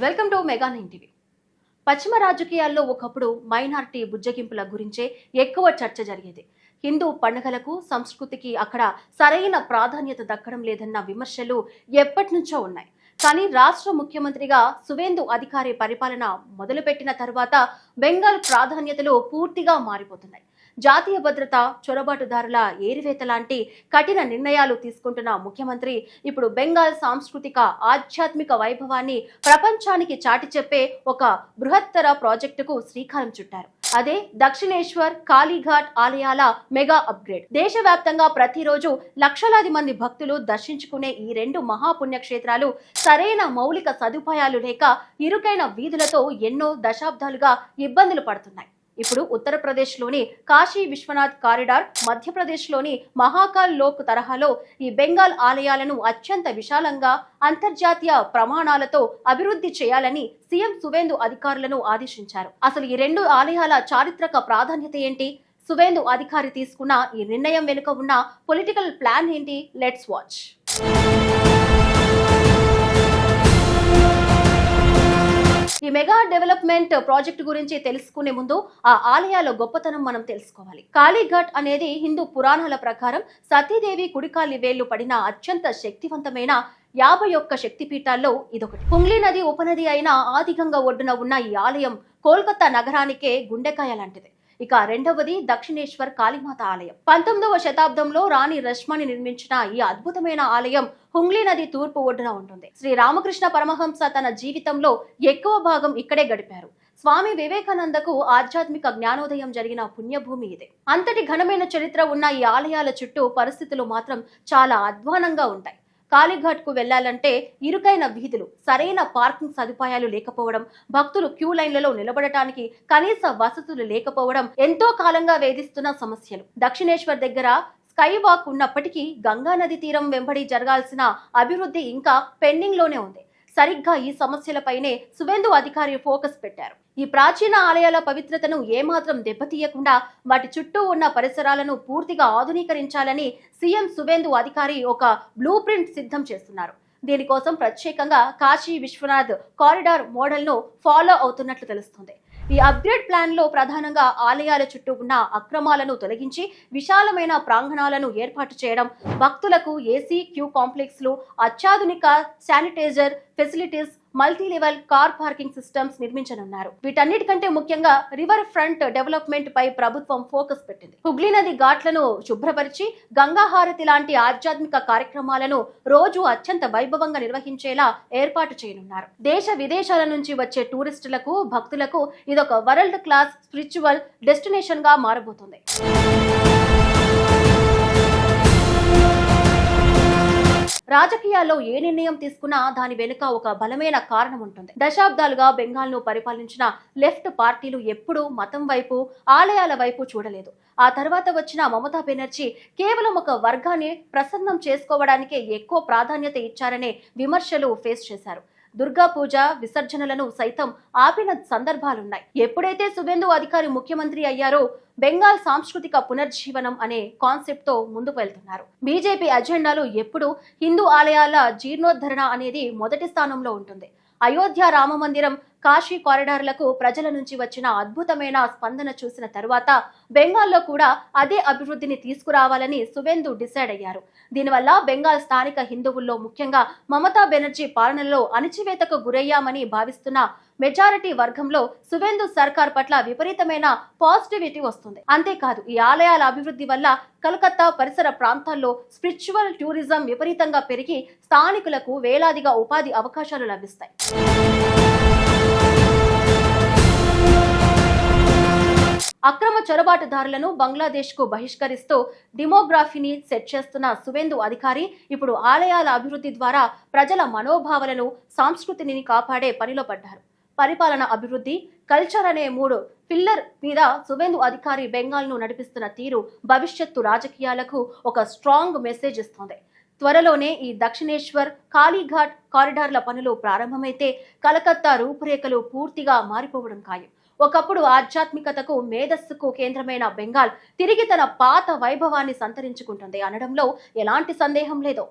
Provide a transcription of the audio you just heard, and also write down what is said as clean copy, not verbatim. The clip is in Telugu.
Welcome to mega 9 TV. పశ్చిమ రాజకీయాల్లో ఒకప్పుడు మైనారిటీ బుజ్జగింపుల గురించే ఎక్కువ చర్చ జరిగేది. హిందూ పండుగలకు సంస్కృతికి అక్కడ సరైన ప్రాధాన్యత దక్కడం లేదన్న విమర్శలు ఎప్పటి నుంచో ఉన్నాయి. కానీ రాష్ట్ర ముఖ్యమంత్రిగా సువేందు అధికారి పరిపాలన మొదలుపెట్టిన తర్వాత బెంగాల్ ప్రాధాన్యతలు పూర్తిగా మారిపోతున్నాయి. జాతీయ భద్రత, చొరబాటుదారుల ఏరివేత లాంటి కఠిన నిర్ణయాలు తీసుకుంటున్న ముఖ్యమంత్రి ఇప్పుడు బెంగాల్ సాంస్కృతిక ఆధ్యాత్మిక వైభవాన్ని ప్రపంచానికి చాటి చెప్పే ఒక బృహత్తర ప్రాజెక్టుకు శ్రీకారం చుట్టారు. అదే దక్షిణేశ్వర్ కాళీఘాట్ ఆలయాల మెగా అప్గ్రేడ్. దేశవ్యాప్తంగా ప్రతిరోజు లక్షలాది మంది భక్తులు దర్శించుకునే ఈ రెండు మహాపుణ్యక్షేత్రాలు సరైన మౌలిక సదుపాయాలు లేక ఇరుకైన వీధులతో ఎన్నో దశాబ్దాలుగా ఇబ్బందులు పడుతున్నాయి. ఇప్పుడు ఉత్తరప్రదేశ్లోని కాశీ విశ్వనాథ్ కారిడార్, మధ్యప్రదేశ్లోని మహాకాల్ లోక్ తరహాలో ఈ బెంగాల్ ఆలయాలను అత్యంత విశాలంగా అంతర్జాతీయ ప్రమాణాలతో అభివృద్ధి చేయాలని సీఎం సువేందు అధికారులను ఆదేశించారు. అసలు ఈ రెండు ఆలయాల చారిత్రక ప్రాధాన్యత ఏంటి? సువేందు అధికారి తీసుకున్న ఈ నిర్ణయం వెనుక ఉన్న పొలిటికల్ ప్లాన్ ఏంటి? Let's watch. ఈ మెగా డెవలప్మెంట్ ప్రాజెక్ట్ గురించి తెలుసుకునే ముందు ఆ ఆలయాల గొప్పతనం మనం తెలుసుకోవాలి. కాళీఘాట్ అనేది హిందూ పురాణాల ప్రకారం సతీదేవి కుడికాలి వేళ్లు పడిన అత్యంత శక్తివంతమైన 51 శక్తిపీఠాల్లో ఇదొకటి. హుంగ్లీ నది ఉపనది అయిన ఆదిగంగా ఒడ్డున ఉన్న ఈ ఆలయం కోల్కతా నగరానికే గుండెకాయ లాంటిది. ఇక రెండవది దక్షిణేశ్వర్ కాళీమాత ఆలయం. 19వ శతాబ్దంలో రాణి రష్మణి నిర్మించిన ఈ అద్భుతమైన ఆలయం హుంగ్లీ నది తూర్పు ఒడ్డున ఉంటుంది. శ్రీ రామకృష్ణ పరమహంస తన జీవితంలో ఎక్కువ భాగం ఇక్కడే గడిపారు. స్వామి వివేకానందకు ఆధ్యాత్మిక జ్ఞానోదయం జరిగిన పుణ్యభూమి ఇదే. అంతటి ఘనమైన చరిత్ర ఉన్న ఈ ఆలయాల చుట్టూ పరిస్థితులు మాత్రం చాలా అధ్వానంగా ఉంటాయి. కాళీఘాట్ కు వెళ్లాలంటే ఇరుకైన వీధులు, సరైన పార్కింగ్ సదుపాయాలు లేకపోవడం, భక్తులు క్యూ లైన్లలో నిలబడటానికి కనీస వసతులు లేకపోవడం ఎంతో కాలంగా వేధిస్తున్న సమస్యలు. దక్షిణేశ్వర్ దగ్గర స్కై వాక్ ఉన్నప్పటికీ గంగా నది తీరం వెంబడి జరగాల్సిన అభివృద్ధి ఇంకా పెండింగ్ లోనే ఉంది. సరిగ్గా ఈ సమస్యలపైనే సువేందు అధికారి ఫోకస్ పెట్టారు. ఈ ప్రాచీన ఆలయాల పవిత్రతను ఏమాత్రం దెబ్బతీయకుండా వాటి చుట్టూ ఉన్న పరిసరాలను పూర్తిగా ఆధునీకరించాలని సీఎం సువేందు అధికారి ఒక బ్లూ ప్రింట్ సిద్ధం చేస్తున్నారు. దీనికోసం ప్రత్యేకంగా కాశీ విశ్వనాథ్ కారిడార్ మోడల్ ను ఫాలో అవుతున్నట్లు తెలుస్తుంది. ఈ అప్గ్రేడ్ ప్లాన్ లో ప్రధానంగా ఆలయాల చుట్టూ ఉన్న అక్రమాలను తొలగించి విశాలమైన ప్రాంగణాలను ఏర్పాటు చేయడం, భక్తులకు ఏసీ క్యూ కాంప్లెక్స్లు, అత్యాధునిక sanitiser facilities, multi level car parking systems నిర్మించనున్నారు. వీటన్నిటికంటే ముఖ్యంగా రివర్ ఫ్రంట్ డెవలప్మెంట్ పై ప్రభుత్వం ఫోకస్ పెట్టింది. హుగ్లీ నది ఘాట్లను శుభ్రపరిచి గంగాహారతి లాంటి ఆధ్యాత్మిక కార్యక్రమాలను రోజు అత్యంత వైభవంగా నిర్వహించేలా ఏర్పాటు చేయనున్నారు. దేశ విదేశాల నుంచి వచ్చే టూరిస్టులకు, భక్తులకు ఇదొక వరల్డ్ క్లాస్ స్పిరిచువల్ డెస్టినేషన్ గా మారబోతుంది. రాజకీయాల్లో ఏ నిర్ణయం తీసుకున్నా దాని వెనుక ఒక బలమైన కారణం ఉంటుంది. దశాబ్దాలుగా బెంగాల్ ను పరిపాలించిన లెఫ్ట్ పార్టీలు ఎప్పుడూ మతం వైపు, ఆలయాల వైపు చూడలేదు. ఆ తర్వాత వచ్చిన మమతా బెనర్జీ కేవలం ఒక వర్గాన్ని ప్రసన్నం చేసుకోవడానికే ఎక్కువ ప్రాధాన్యత ఇచ్చారనే విమర్శలు ఫేస్ చేశారు. దుర్గా పూజ విసర్జనలను సైతం ఆపిన సందర్భాలున్నాయి. ఎప్పుడైతే సువేందు అధికారి ముఖ్యమంత్రి అయ్యారో బెంగాల్ సాంస్కృతిక పునర్జీవనం అనే కాన్సెప్ట్ తో ముందుకు వెళ్తున్నారు. బీజేపీ అజెండాలో ఎప్పుడు హిందూ ఆలయాల జీర్ణోద్ధరణ అనేది మొదటి స్థానంలో ఉంటుంది. అయోధ్య రామ మందిరం, కాశీ కారిడార్లకు ప్రజల నుంచి వచ్చిన అద్భుతమైన స్పందన చూసిన తరువాత బెంగాల్లో కూడా అదే అభివృద్ధిని తీసుకురావాలని సువేందు డిసైడ్ అయ్యారు. దీనివల్ల బెంగాల్ స్థానిక హిందువుల్లో, ముఖ్యంగా మమతా బెనర్జీ పాలనలో అణచివేతకు గురయ్యామని భావిస్తున్న మెజారిటీ వర్గంలో సువేందు సర్కార్ పట్ల విపరీతమైన పాజిటివిటీ వస్తుంది. అంతేకాదు, ఈ ఆలయాల అభివృద్ధి వల్ల కలకత్తా పరిసర ప్రాంతాల్లో స్పిరిచువల్ టూరిజం విపరీతంగా పెరిగి స్థానికులకు వేలాదిగా ఉపాధి అవకాశాలు లభిస్తాయి. అక్రమ చొరబాటుదారులను బంగ్లాదేశ్ కు బహిష్కరిస్తూ డెమోగ్రఫీని సెట్ చేస్తున్న సువేందు అధికారి ఇప్పుడు ఆలయాల అభివృద్ధి ద్వారా ప్రజల మనోభావాలను, సంస్కృతిని కాపాడే పనిలో పడ్డారు. పరిపాలన, అభివృద్ధి, కల్చర్ అనే 3 పిల్లర్ మీద సువేందు అధికారి బెంగాల్ ను నడిపిస్తున్న తీరు భవిష్యత్తు రాజకీయాలకు ఒక స్ట్రాంగ్ మెసేజ్ ఇస్తోంది. త్వరలోనే ఈ దక్షిణేశ్వర్ కాళీఘాట్ కారిడార్ల పనులు ప్రారంభమైతే కలకత్తా రూపురేఖలు పూర్తిగా మారిపోవడం ఖాయం. ఒకప్పుడు ఆధ్యాత్మికతకు, మేధస్సుకు కేంద్రమైన బెంగాల్ తిరిగి తన పాత వైభవాన్ని సంతరించుకుంటుంది అనడంలో ఎలాంటి సందేహం లేదు.